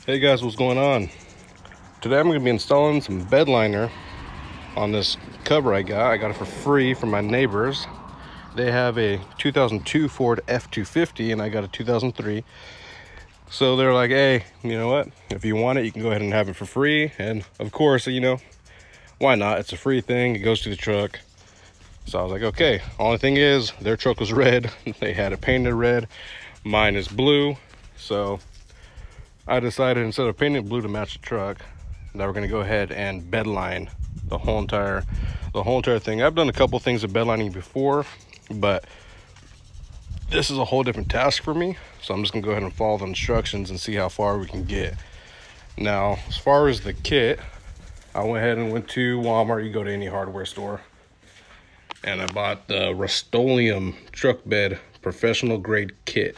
Hey guys, what's going on? Today I'm going to be installing some bed liner on this cover I got. I got it for free from my neighbors. They have a 2002 Ford F-250 and I got a 2003. So they're like, hey, you know what? If you want it, you can go ahead and have it for free. And of course, why not? It's a free thing. It goes to the truck. So I was like, okay. Only thing is, their truck was red. They had it painted red. Mine is blue. So I decided instead of painting it blue to match the truck, that we're gonna go ahead and bedline the whole entire thing. I've done a couple things of bedlining before, but this is a whole different task for me. So I'm just gonna go ahead and follow the instructions and see how far we can get. Now, as far as the kit, I went ahead and went to Walmart. You go to any hardware store, and I bought the Rustoleum truck bed professional grade kit.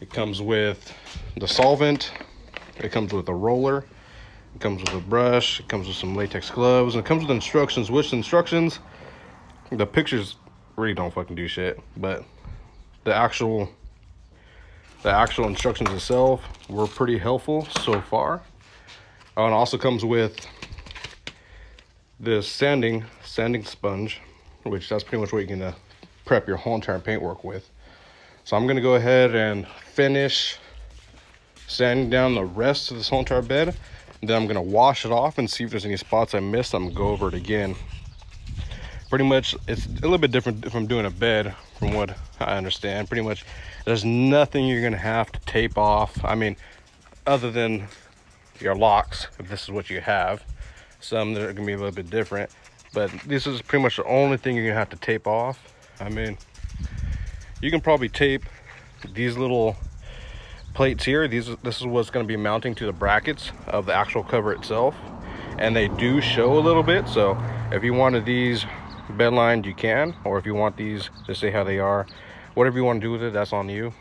It comes with the solvent, it comes with a roller, it comes with a brush, it comes with some latex gloves, and it comes with instructions, which instructions, the pictures really don't fucking do shit, but the actual instructions itself were pretty helpful so far. Oh, and it also comes with this sanding sponge, which that's pretty much what you're gonna prep your whole entire paintwork with. So I'm gonna go ahead and finish sanding down the rest of this whole entire bed, and then I'm gonna wash it off and see if there's any spots I missed. I'm gonna go over it again. Pretty much it's a little bit different if I'm doing a bed, from what I understand. Pretty much there's nothing you're gonna have to tape off. I mean, other than your locks, if this is what you have. Some that are gonna be a little bit different, but this is pretty much the only thing you're gonna have to tape off. I mean, you can probably tape these little plates here. This is what's going to be mounting to the brackets of the actual cover itself, and they do show a little bit. So if you wanted these bed lined, you can, or if you want these to stay how they are, whatever you want to do with it, that's on you.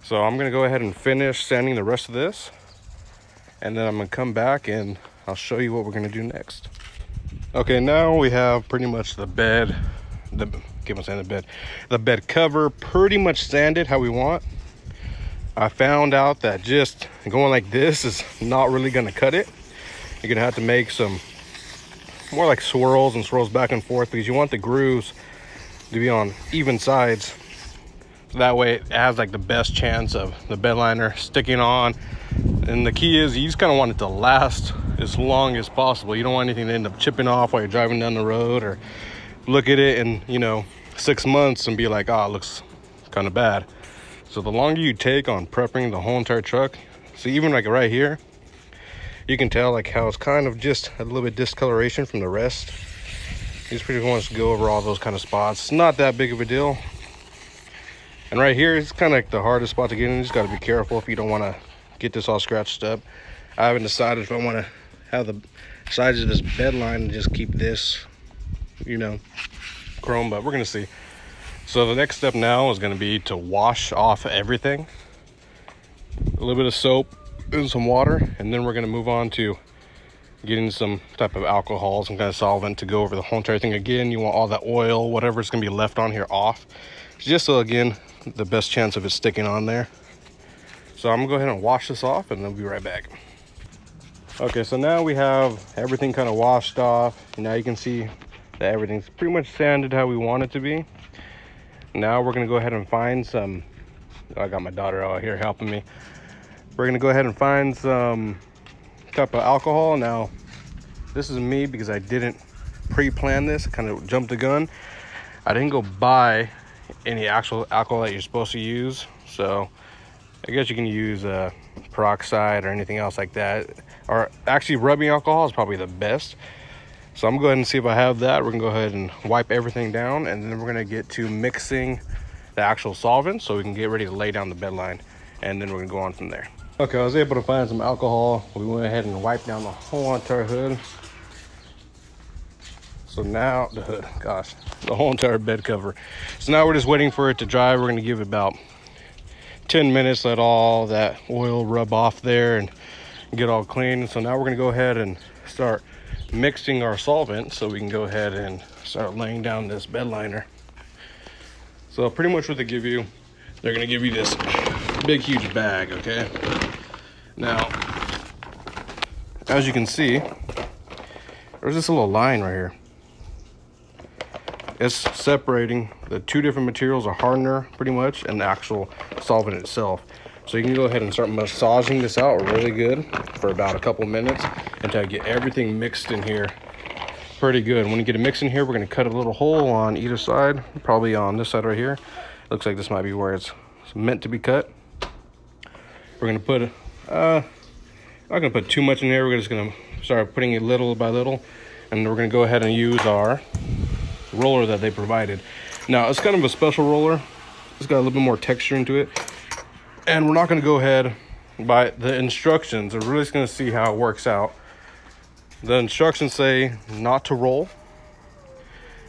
So I'm going to go ahead and finish sanding the rest of this, and then I'm going to come back and I'll show you what we're going to do next. Okay, now we have pretty much the bed cover pretty much sanded how we want. I found out that just going like this is not really gonna cut it. You're gonna have to make some more like swirls back and forth, because you want the grooves to be on even sides. So that way it has like the best chance of the bed liner sticking on. And the key is you just kind of want it to last as long as possible. You don't want anything to end up chipping off while you're driving down the road, or look at it in 6 months and be like, oh, it looks kind of bad. So the longer you take on prepping the whole entire truck, so even like right here, you can tell like how it's kind of just a little bit discoloration from the rest. You just pretty much want to go over all those kind of spots. It's not that big of a deal. And right here, it's kind of like the hardest spot to get in. You just got to be careful if you don't want to get this all scratched up. I haven't decided if I want to have the sides of this bed line and just keep this, chrome, but we're going to see. So the next step now is going to be to wash off everything. A little bit of soap and some water, and then we're going to move on to getting some type of alcohol, some kind of solvent to go over the whole entire thing again. You want all that oil, whatever's going to be left on here, off, just so again the best chance of it sticking on there. So I'm gonna go ahead and wash this off, and then we'll be right back. Okay, so now we have everything kind of washed off. Now you can see that everything's pretty much sanded how we want it to be. Now we're gonna go ahead and find some, I got my daughter out here helping me. We're gonna go ahead and find some type of alcohol. Now, this is me because I didn't pre-plan this, kind of jumped the gun. I didn't go buy any actual alcohol that you're supposed to use. So I guess you can use peroxide or anything else like that. Or actually rubbing alcohol is probably the best. So I'm gonna go ahead and see if I have that. We're gonna go ahead and wipe everything down, and then we're gonna get to mixing the actual solvent so we can get ready to lay down the bed line, and then we're gonna go on from there. Okay, I was able to find some alcohol. We went ahead and wiped down the whole entire hood. So now the hood, gosh, the whole entire bed cover. So now we're just waiting for it to dry. We're gonna give it about 10 minutes, let all that oil rub off there and get all clean. So now we're gonna go ahead and start mixing our solvent so we can go ahead and start laying down this bed liner. So pretty much what they give you, they're gonna give you this big huge bag, okay? Now, as you can see, there's this little line right here. It's separating the two different materials, a hardener pretty much, and the actual solvent itself. So you can go ahead and start massaging this out really good for about a couple minutes until I get everything mixed in here pretty good. When you get it mixed in here, we're going to cut a little hole on either side, probably on this side right here. Looks like this might be where it's meant to be cut. We're going to put, not going to put too much in there. We're just going to start putting it little by little, and we're going to go ahead and use our roller that they provided. Now, it's kind of a special roller. It's got a little bit more texture into it. And we're not going to go ahead by the instructions. We're really just going to see how it works out. The instructions say not to roll.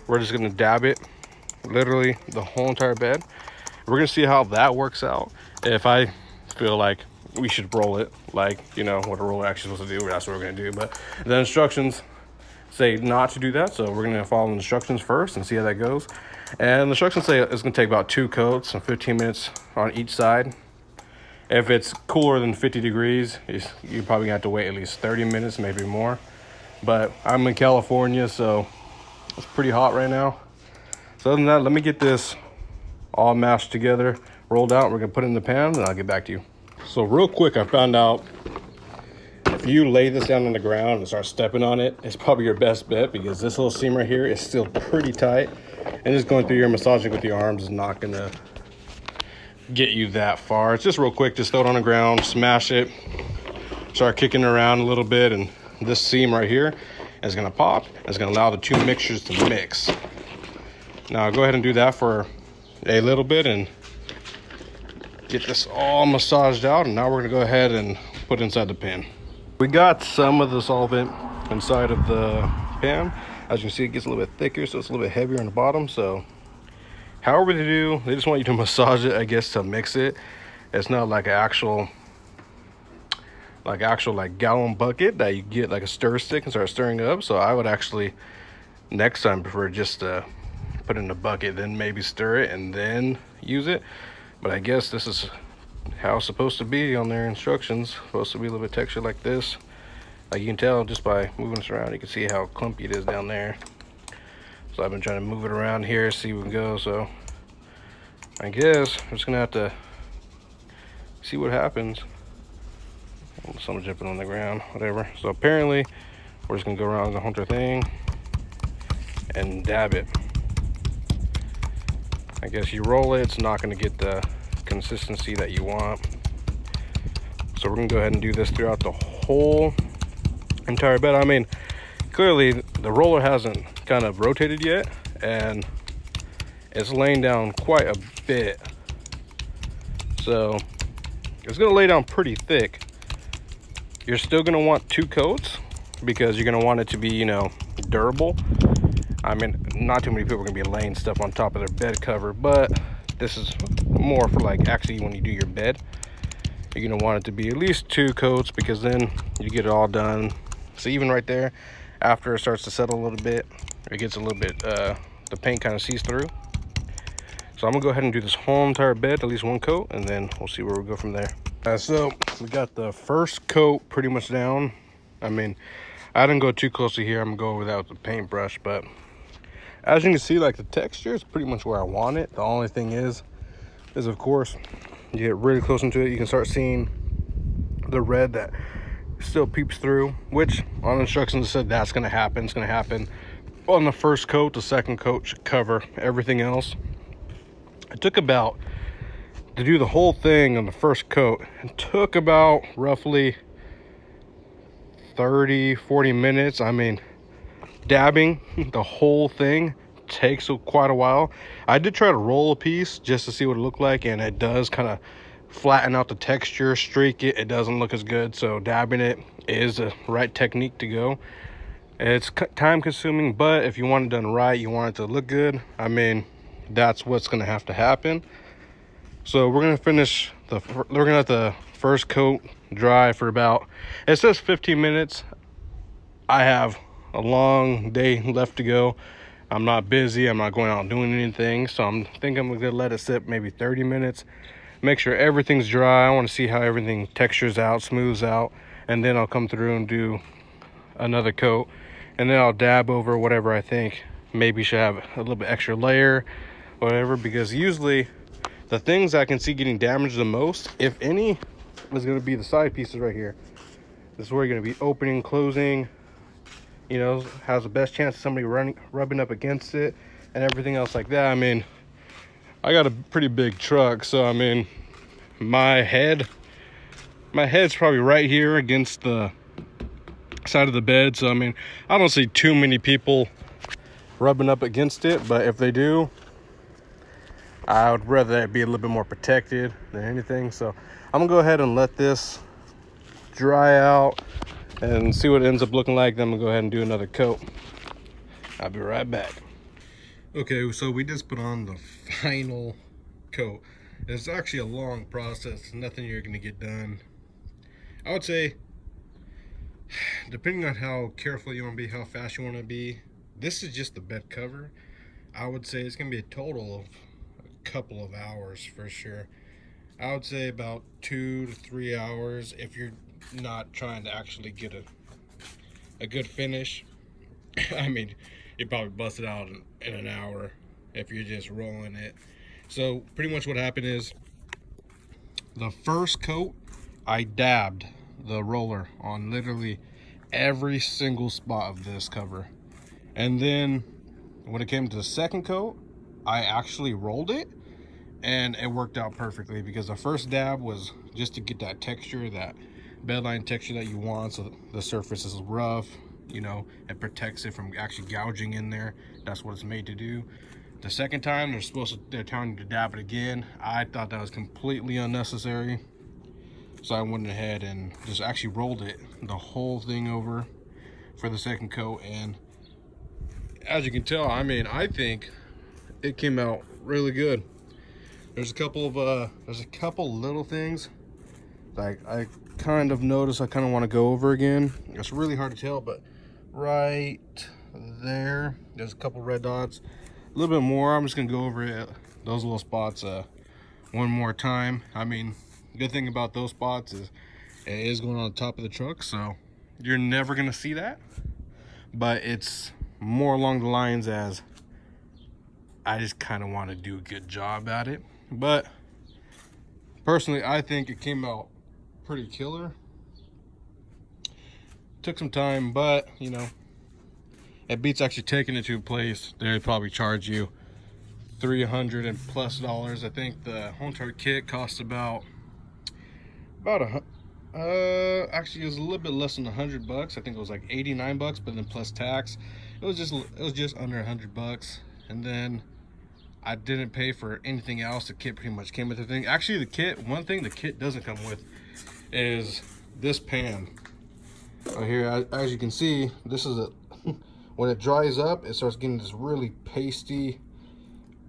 We're just going to dab it, literally the whole entire bed. We're going to see how that works out. If I feel like we should roll it, like, you know, what a roller actually supposed to do, that's what we're going to do. But the instructions say not to do that, so we're going to follow the instructions first and see how that goes. And the instructions say it's going to take about 2 coats and 15 minutes on each side. If it's cooler than 50 degrees, you're probably gonna have to wait at least 30 minutes, maybe more. But I'm in California, so it's pretty hot right now. So other than that, let me get this all mashed together, rolled out. We're gonna put it in the pan, and I'll get back to you. So real quick, I found out if you lay this down on the ground and start stepping on it, it's probably your best bet, because this little seam right here is still pretty tight, and just going through your massaging with your arms is not gonna get you that far. It's just real quick. Just throw it on the ground, smash it, start kicking it around a little bit, and this seam right here is going to pop. It's going to allow the two mixtures to mix. Now go ahead and do that for a little bit and get this all massaged out, and now we're going to go ahead and put it inside the pan. We got some of the solvent inside of the pan. As you can see, it gets a little bit thicker, so it's a little bit heavier on the bottom. So however they do, they just want you to massage it, I guess, to mix it. It's not like an actual gallon bucket that you get like a stir stick and start stirring it up. So I would actually next time prefer just to put it in a bucket, then maybe stir it and then use it. But I guess this is how it's supposed to be on their instructions. It's supposed to be a little bit textured like this. Like you can tell just by moving this around, you can see how clumpy it is down there. So I've been trying to move it around here, see where we go. So I guess I'm just gonna have to see what happens. Someone jumping on the ground, whatever. So apparently we're just gonna go around the whole thing and dab it. I guess you roll it, it's not gonna get the consistency that you want. So we're gonna go ahead and do this throughout the whole entire bed. I mean, clearly the roller hasn't kind of rotated yet, and it's laying down quite a bit. So it's gonna lay down pretty thick. You're still gonna want 2 coats because you're gonna want it to be, you know, durable. I mean, not too many people are gonna be laying stuff on top of their bed cover, but this is more for like actually when you do your bed. You're gonna want it to be at least 2 coats, because then you get it all done. So even right there, after it starts to settle a little bit, it gets a little bit, the paint kind of sees through. So I'm gonna go ahead and do this whole entire bed, at least 1 coat, and then we'll see where we go from there. So we got the first coat pretty much down. I mean, I didn't go too close to here. I'm gonna go over that with the paintbrush, but as you can see, like the texture is pretty much where I want it. The only thing is of course, you get really close into it, you can start seeing the red that still peeps through, which on instructions said that's gonna happen. It's gonna happen on the first coat. The second coat should cover everything else. It took about, to do the whole thing on the first coat, it took about roughly 30-40 minutes. I mean, dabbing the whole thing takes quite a while. I did try to roll a piece just to see what it looked like, and it does kind of flatten out the texture, streak it. It doesn't look as good, so dabbing it is the right technique to go. It's time consuming, but if you want it done right, you want it to look good, I mean, that's what's gonna have to happen. So we're gonna finish we're gonna let the first coat dry for about, it says 15 minutes. I have a long day left to go. I'm not busy, I'm not going out doing anything, so I'm thinking I'm gonna let it sit maybe 30 minutes. make sure everything's dry. I want to see how everything textures out, smooths out, and then I'll come through and do another coat, and then I'll dab over whatever I think maybe should have a little bit extra layer, whatever, because usually the things I can see getting damaged the most, if any, is going to be the side pieces right here. This is where you're going to be opening, closing, you know, has the best chance of somebody rubbing up against it and everything else like that. I mean, I got a pretty big truck, so I mean, my head's probably right here against the side of the bed, so I mean, I don't see too many people rubbing up against it, but if they do, I would rather that be a little bit more protected than anything. So I'm gonna go ahead and let this dry out and see what it ends up looking like. Then I'm gonna go ahead and do another coat. I'll be right back. Okay, so we just put on the final coat. It's actually a long process, nothing you're gonna get done. I would say, depending on how careful you want to be, how fast you want to be, this is just the bed cover. I would say it's gonna be a total of a couple of hours for sure. I would say about 2 to 3 hours if you're not trying to actually get a good finish. I mean, you probably bust it out in an hour if you're just rolling it. So pretty much what happened is, the first coat I dabbed the roller on literally every single spot of this cover, and then when it came to the second coat, I actually rolled it, and it worked out perfectly, because the first dab was just to get that texture, that bedline texture that you want, so the surface is rough, you know, it protects it from actually gouging in there. That's what it's made to do. The second time they're telling you to dab it again. I thought that was completely unnecessary, so I went ahead and just actually rolled it, the whole thing over for the second coat. And as you can tell, I mean, I think it came out really good. There's a couple little things like I kind of noticed I kind of want to go over again. It's really hard to tell, but right there's a couple red dots, a little bit more. I'm just gonna go over it, those little spots one more time. I mean, good thing about those spots is it is going on the top of the truck, so you're never gonna see that, but it's more along the lines as I just kind of want to do a good job at it. But personally, I think it came out pretty killer. Took some time, but you know, it beats actually taking it to a place. They'd probably charge you $300 and plus. I think the home start kit costs about actually it was a little bit less than $100. I think it was like 89 bucks, but then plus tax, it was just under $100. And then I didn't pay for anything else. The kit pretty much came with the thing. Actually, the kit, one thing the kit doesn't come with is this pan. Right here, as you can see, this is when it dries up, it starts getting this really pasty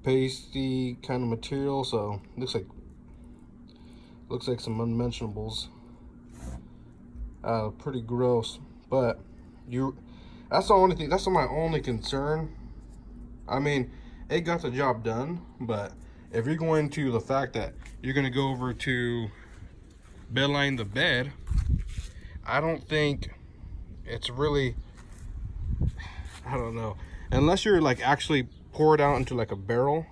kind of material. So looks like some unmentionables. Pretty gross, but that's the only thing. That's my only concern. I mean, it got the job done, but if you're going to the fact that you're going to go over to bedline the bed, I don't think it's really, I don't know, unless you're like actually pour it out into like a barrel,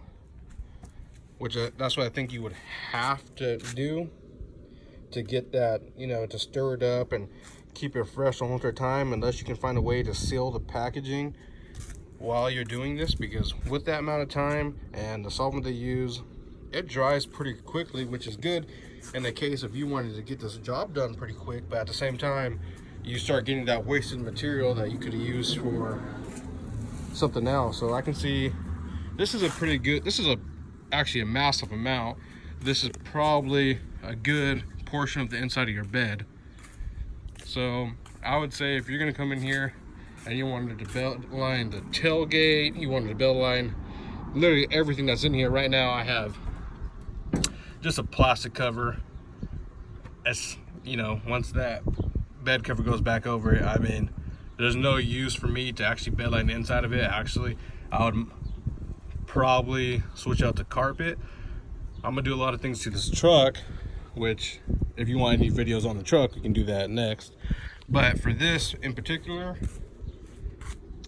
which that's what I think you would have to do to get that, you know, to stir it up and keep it fresh the whole entire time, unless you can find a way to seal the packaging while you're doing this, because with that amount of time and the solvent they use, it dries pretty quickly, which is good in the case if you wanted to get this job done pretty quick, but at the same time you start getting that wasted material that you could have used for something else. So I can see this is a pretty good, actually a massive amount. This is probably a good portion of the inside of your bed. So I would say if you're gonna come in here and you wanted to belt line the tailgate, you wanted to belt line literally everything that's in here. Right now I have just a plastic cover. As you know, once that bed cover goes back over it, I mean, there's no use for me to actually bed line the inside of it. Actually, I would probably switch out to carpet, I'm gonna do a lot of things to this truck, which if you want any videos on the truck, we can do that next. But for this in particular,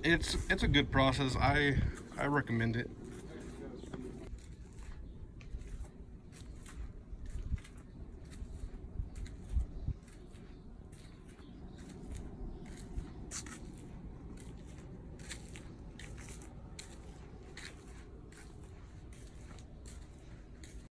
it's a good process. I recommend it.